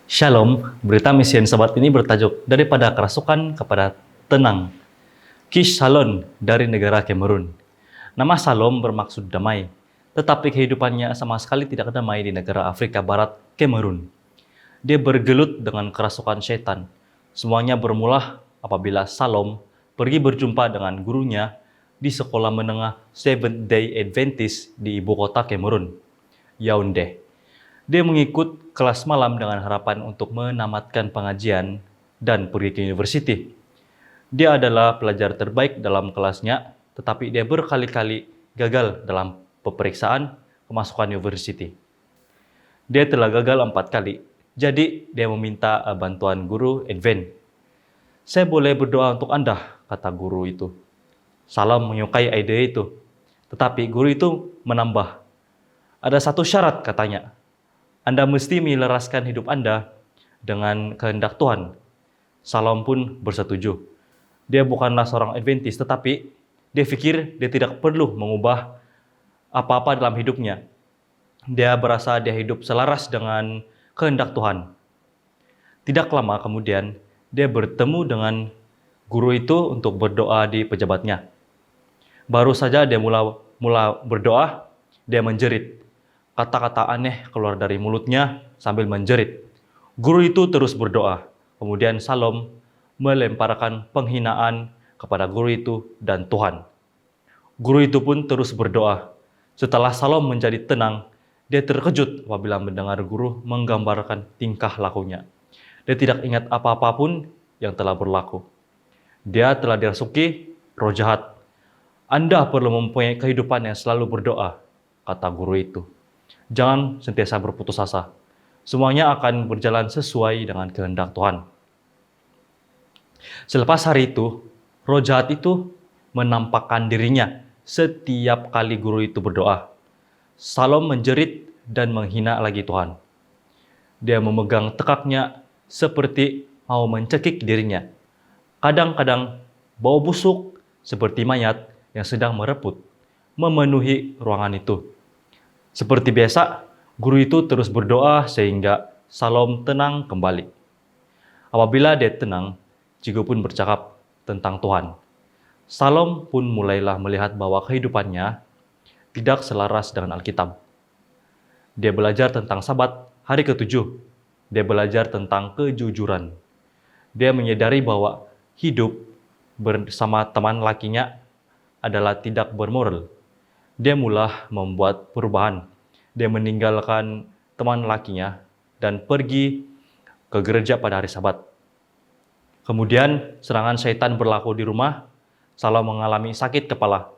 Shalom, berita misian Sabat ini bertajuk Daripada Kerasukan kepada Tenang. Kish Salon dari negara Kamerun. Nama Salom bermaksud damai, tetapi kehidupannya sama sekali tidak damai di negara Afrika Barat, Kamerun. Dia bergelut dengan kerasukan setan. Semuanya bermula apabila Salom pergi berjumpa dengan gurunya di sekolah menengah Seventh Day Adventist di ibu kota Kamerun, Yaoundé. Dia mengikut kelas malam dengan harapan untuk menamatkan pengajian dan pergi ke university. Dia adalah pelajar terbaik dalam kelasnya, tetapi dia berkali-kali gagal dalam peperiksaan kemasukan university. Dia telah gagal 4 kali, jadi dia meminta bantuan guru Advent. Saya boleh berdoa untuk Anda, kata guru itu. Salam menyukai ide itu, tetapi guru itu menambah. Ada satu syarat, katanya. Anda mesti menyelaraskan hidup Anda dengan kehendak Tuhan. Salam pun bersetuju. Dia bukanlah seorang Adventist, tetapi dia pikir dia tidak perlu mengubah apa-apa dalam hidupnya. Dia berasa dia hidup selaras dengan kehendak Tuhan. Tidak lama kemudian, dia bertemu dengan guru itu untuk berdoa di pejabatnya. Baru saja dia mula berdoa, dia menjerit. Kata-kata aneh keluar dari mulutnya sambil menjerit. Guru itu terus berdoa. Kemudian Salom melemparkan penghinaan kepada guru itu dan Tuhan. Guru itu pun terus berdoa. Setelah Salom menjadi tenang, dia terkejut apabila mendengar guru menggambarkan tingkah lakunya. Dia tidak ingat apa-apa pun yang telah berlaku. Dia telah dirasuki roh jahat. Anda perlu mempunyai kehidupan yang selalu berdoa, kata guru itu. Jangan sentiasa berputus asa. Semuanya akan berjalan sesuai dengan kehendak Tuhan. Selepas hari itu, roh jahat itu menampakkan dirinya setiap kali guru itu berdoa. Salom menjerit dan menghina lagi Tuhan. Dia memegang tekaknya seperti mau mencekik dirinya. Kadang-kadang bau busuk seperti mayat yang sedang mereput memenuhi ruangan itu. Seperti biasa, guru itu terus berdoa sehingga Salom tenang kembali. Apabila dia tenang, Jigo pun bercakap tentang Tuhan. Salom pun mulailah melihat bahwa kehidupannya tidak selaras dengan Alkitab. Dia belajar tentang Sabat hari ke-7. Dia belajar tentang kejujuran. Dia menyadari bahwa hidup bersama teman lakinya adalah tidak bermoral. Dia mula membuat perubahan. Dia meninggalkan teman lakinya dan pergi ke gereja pada hari Sabat. Kemudian serangan setan berlaku di rumah. Salom mengalami sakit kepala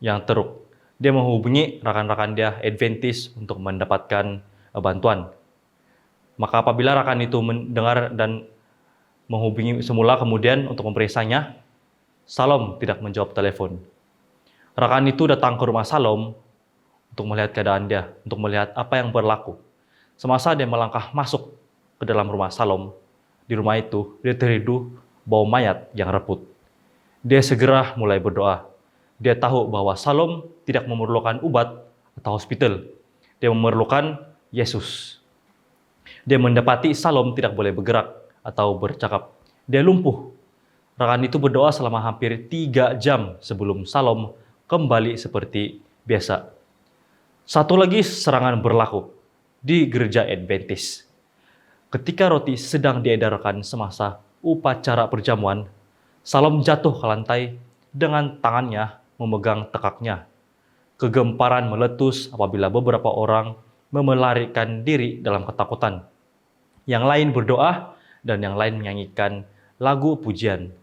yang teruk. Dia menghubungi rakan-rakan dia Adventist untuk mendapatkan bantuan. Maka apabila rakan itu mendengar dan menghubungi semula kemudian untuk memeriksanya, Salom tidak menjawab telepon. Rakan itu datang ke rumah Salom untuk melihat keadaan dia, untuk melihat apa yang berlaku. Semasa dia melangkah masuk ke dalam rumah Salom, di rumah itu dia terhidu bau mayat yang reput. Dia segera mulai berdoa. Dia tahu bahwa Salom tidak memerlukan obat atau hospital. Dia memerlukan Yesus. Dia mendapati Salom tidak boleh bergerak atau bercakap. Dia lumpuh. Rakan itu berdoa selama hampir 3 jam sebelum Salom kembali seperti biasa. Satu lagi serangan berlaku di gereja Adventist. Ketika roti sedang diedarkan semasa upacara perjamuan, Salom jatuh ke lantai dengan tangannya memegang tekaknya. Kegemparan meletus apabila beberapa orang melarikan diri dalam ketakutan. Yang lain berdoa dan yang lain menyanyikan lagu pujian.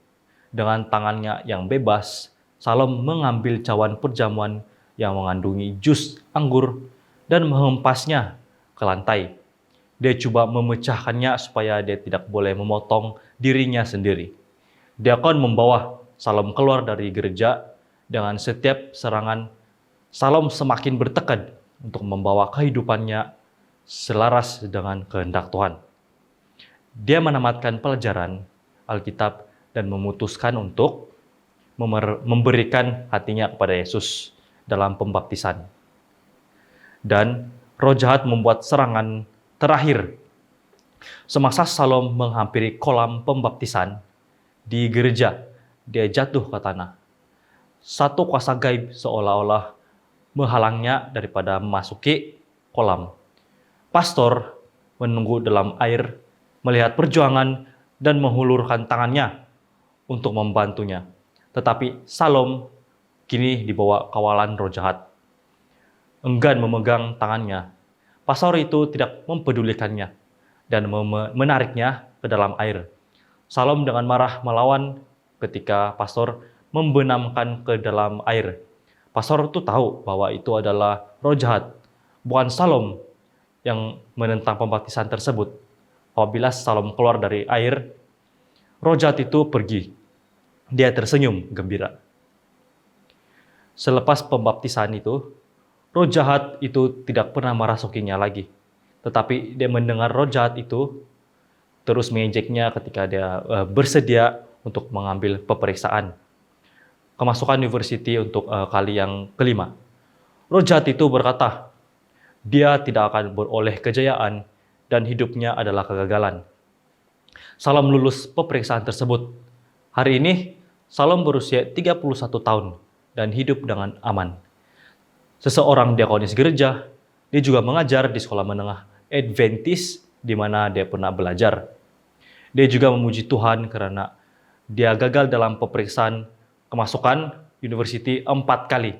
Dengan tangannya yang bebas, Salom mengambil cawan perjamuan yang mengandungi jus anggur dan menghempasnya ke lantai. Dia coba memecahkannya supaya dia tidak boleh memotong dirinya sendiri. Diakon membawa Salom keluar dari gereja. Dengan setiap serangan, Salom semakin bertekad untuk membawa kehidupannya selaras dengan kehendak Tuhan. Dia menamatkan pelajaran Alkitab dan memutuskan untuk memberikan hatinya kepada Yesus dalam pembaptisan. Dan roh jahat membuat serangan terakhir Semasa Salom menghampiri kolam pembaptisan di gereja, dia jatuh ke tanah. Satu kuasa gaib seolah-olah menghalangnya daripada memasuki kolam. Pastor menunggu dalam air, melihat perjuangan dan menghulurkan tangannya untuk membantunya. Tetapi Salom kini dibawa kawalan roh jahat. Enggan memegang tangannya. Pastor itu tidak mempedulikannya dan menariknya ke dalam air. Salom dengan marah melawan ketika pastor membenamkan ke dalam air. Pastor itu tahu bahwa itu adalah roh jahat, bukan Salom yang menentang pembaptisan tersebut. Apabila Salom keluar dari air, roh jahat itu pergi. Dia tersenyum gembira. Selepas pembaptisan itu, roh jahat itu tidak pernah merasukinya lagi. Tetapi dia mendengar roh jahat itu terus mengejeknya ketika dia bersedia untuk mengambil peperiksaan. Kemasukan university untuk kali yang kelima. Roh jahat itu berkata, dia tidak akan beroleh kejayaan dan hidupnya adalah kegagalan. Salom lulus peperiksaan tersebut. Hari ini, Salom berusia 31 tahun dan hidup dengan aman. Seseorang diakonis gereja, dia juga mengajar di sekolah menengah Adventist di mana dia pernah belajar. Dia juga memuji Tuhan karena dia gagal dalam peperiksaan kemasukan university 4 kali.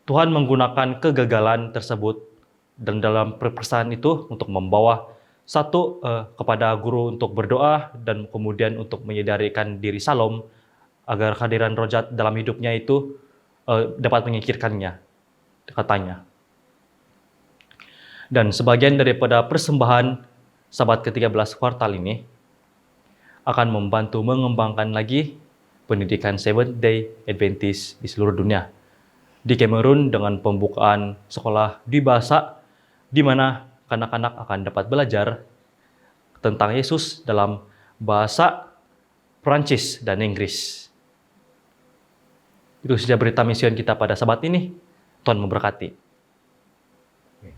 Tuhan menggunakan kegagalan tersebut dan dalam peperiksaan itu untuk membawa satu kepada guru untuk berdoa dan kemudian untuk menyadarkan diri Salom agar kehadiran roh jahat dalam hidupnya itu dapat menyingkirkannya, katanya. Dan sebagian daripada persembahan Sabat ke-13 kuartal ini akan membantu mengembangkan lagi pendidikan Seventh Day Adventist di seluruh dunia. Di Kamerun dengan pembukaan sekolah Dibahasa, di mana anak-anak akan dapat belajar tentang Yesus dalam bahasa Prancis dan Inggris. Itu saja berita misi kita pada Sabat ini. Tuhan memberkati.